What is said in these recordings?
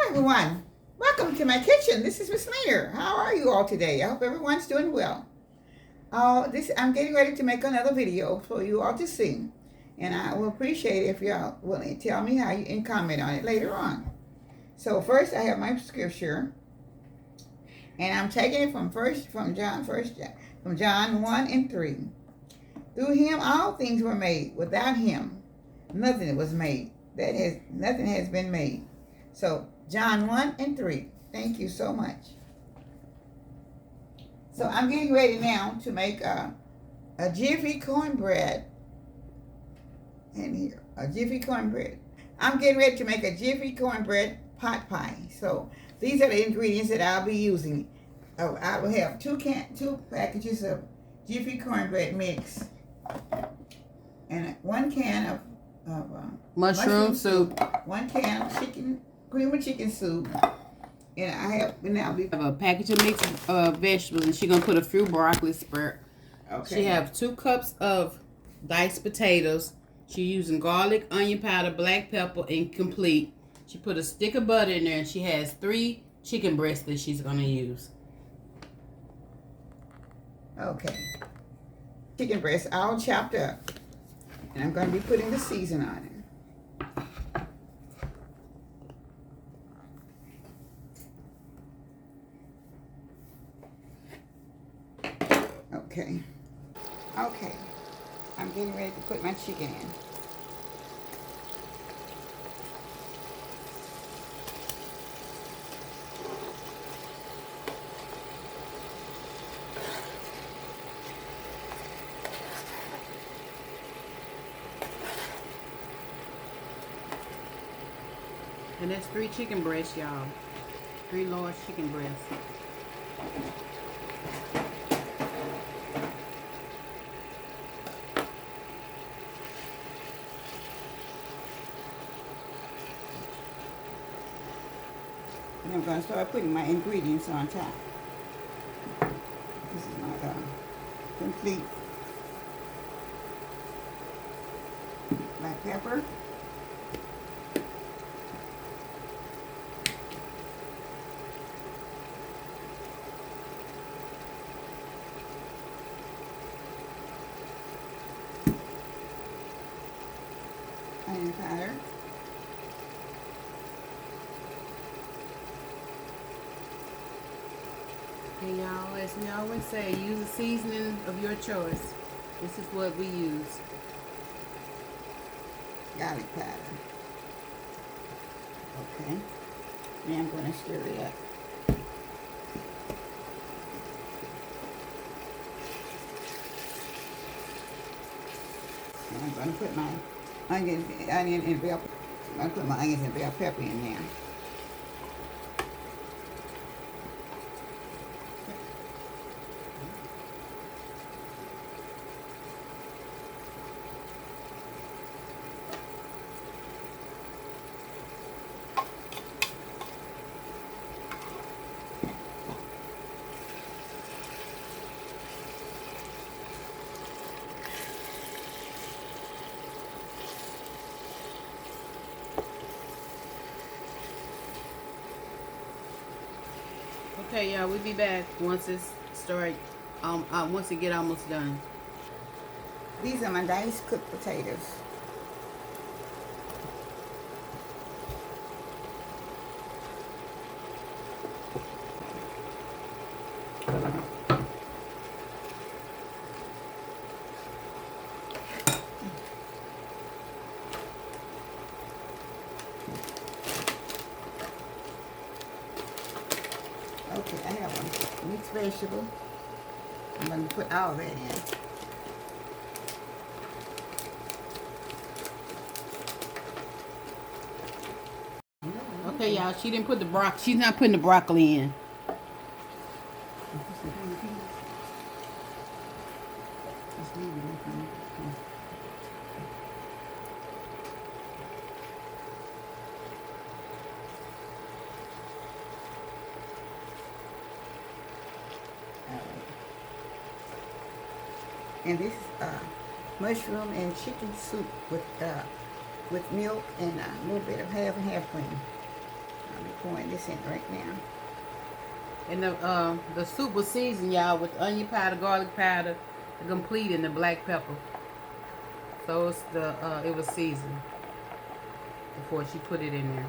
everyone. Welcome to my kitchen. This is Miss Leaner. How are you all today? I hope everyone's doing well. I'm getting ready to make another video for you all to see, and I will appreciate it if y'all will tell me how you and comment on it later on. So first, I have my scripture, and I'm taking it from John 1:3. Through him all things were made. Without him, nothing was made. Nothing has been made. So John 1:3. Thank you so much. So I'm getting ready now to make a Jiffy Cornbread. And here, a Jiffy Cornbread. I'm getting ready to make a Jiffy Cornbread pot pie. So these are the ingredients that I'll be using. I will have two packages of Jiffy Cornbread mix, and 1 can of mushroom soup, 1 can of cream of chicken soup, and I have a package of mixed vegetables, and she's gonna put a few broccoli sprouts. Okay. She have 2 cups of diced potatoes. She's using garlic, onion powder, black pepper, and complete. She put a stick of butter in there, and she has 3 chicken breasts that she's gonna use. Okay. Chicken breasts all chopped up, and I'm going to be putting the season on it. Okay. I'm getting ready to put my chicken in. And that's 3 chicken breasts, y'all. 3 large chicken breasts. And I'm going to start putting my ingredients on top. This is my complete black pepper. Onion powder. And y'all, as we always say, use a seasoning of your choice. This is what we use. Garlic powder. Okay. Now I'm going to stir it up. And I'm going to put my onion and bell. I'm going to put my onions and bell pepper in there. Okay, y'all, we'll be back once it get almost done. These are my diced cooked potatoes. Okay, I have a mixed vegetable. I'm going to put all that in. Okay, y'all, she didn't put the broccoli. She's not putting the broccoli in. Just leave it open. And this is mushroom and chicken soup with milk and a little bit of half and half cream. I'm pouring this in right now. And the soup was seasoned, y'all, with onion powder, garlic powder, the complete, and the black pepper. So it's it was seasoned before she put it in there.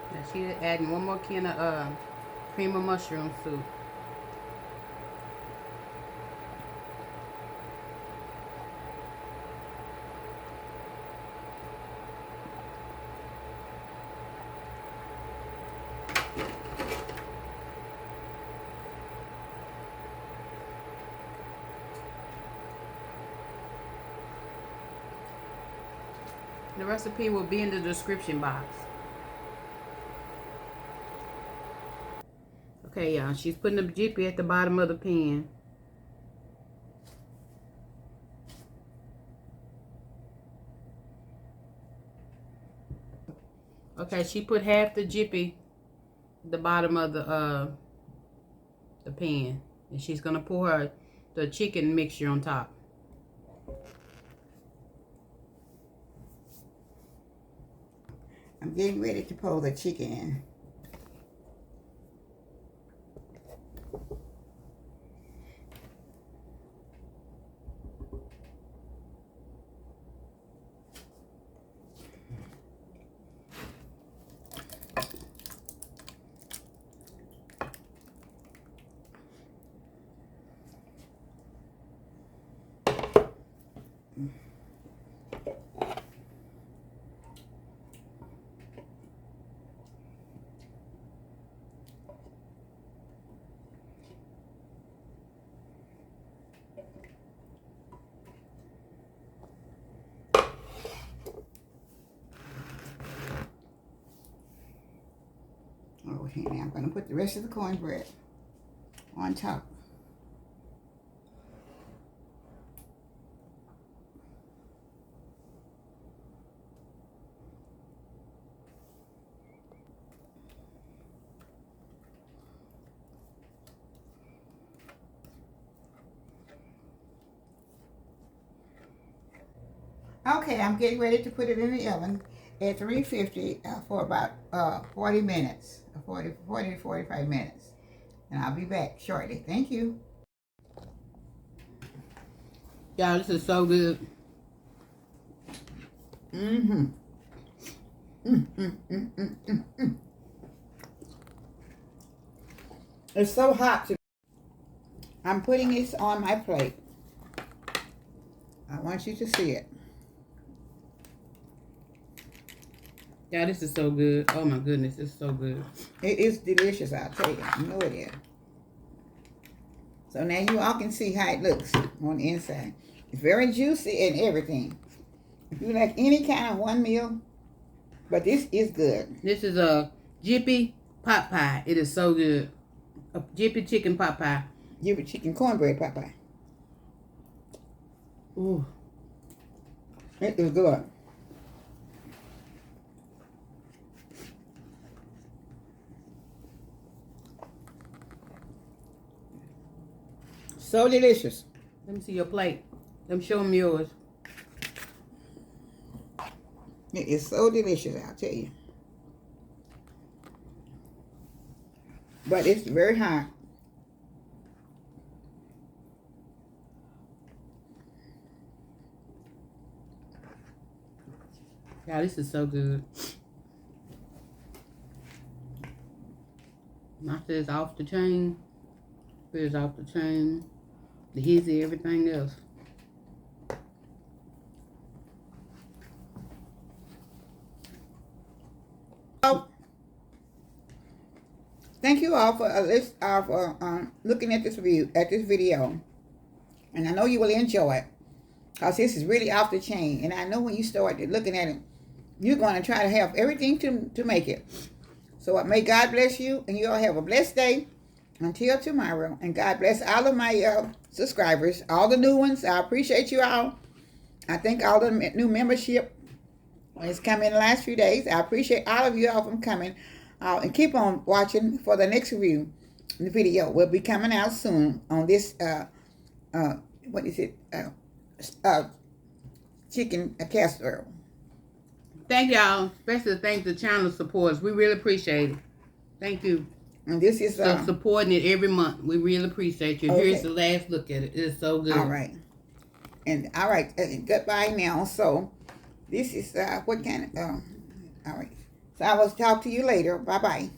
Now she adding one more can of cream of mushroom soup. The recipe will be in the description box. Okay, y'all, she's putting the Jiffy at the bottom of the pan. Okay, she put half the Jiffy at the bottom of the pan. And she's gonna pour the chicken mixture on top. I'm getting ready to pour the chicken in. Over here now, I'm going to put the rest of the cornbread on top. Okay, I'm getting ready to put it in the oven at 350 for about 40 minutes, 40 to 45 minutes. And I'll be back shortly. Thank you. Y'all, this is so good. It's so hot. I'm putting this on my plate. I want you to see it. Yeah, this is so good. Oh my goodness, it's so good. It is delicious, I'll tell you. You know it is. So now you all can see how it looks on the inside. It's very juicy and everything. If you like any kind of one meal, but this is good. This is a Jiffy pot pie. It is so good. A Jiffy chicken pot pie. Jiffy chicken cornbread pot pie. Ooh. It is good. So delicious. Let me see your plate. Let me show them yours. It is so delicious, I'll tell you. But it's very hot. Yeah, this is so good. Mustard is off the chain. Fish off the chain. The hizzy, everything else. thank you all for looking at this video, and I know you will enjoy it, because this is really off the chain. And I know when you start looking at it, you're going to try to have everything to make it. So may God bless you, and you all have a blessed day until tomorrow. And God bless all of my subscribers, all the new ones. I appreciate you all. I thank all the new membership is coming in the last few days. I appreciate all of you all from coming. And keep on watching for the next review. The video will be coming out soon on this, what is it? Chicken casserole. Thank y'all. Especially thank the channel supporters. We really appreciate it. Thank you. And this is for supporting it every month. We really appreciate you. Okay. Here's the last look at it. It's so good. All right. And all right, goodbye now. So this is what kind of all right. So I will talk to you later. Bye bye.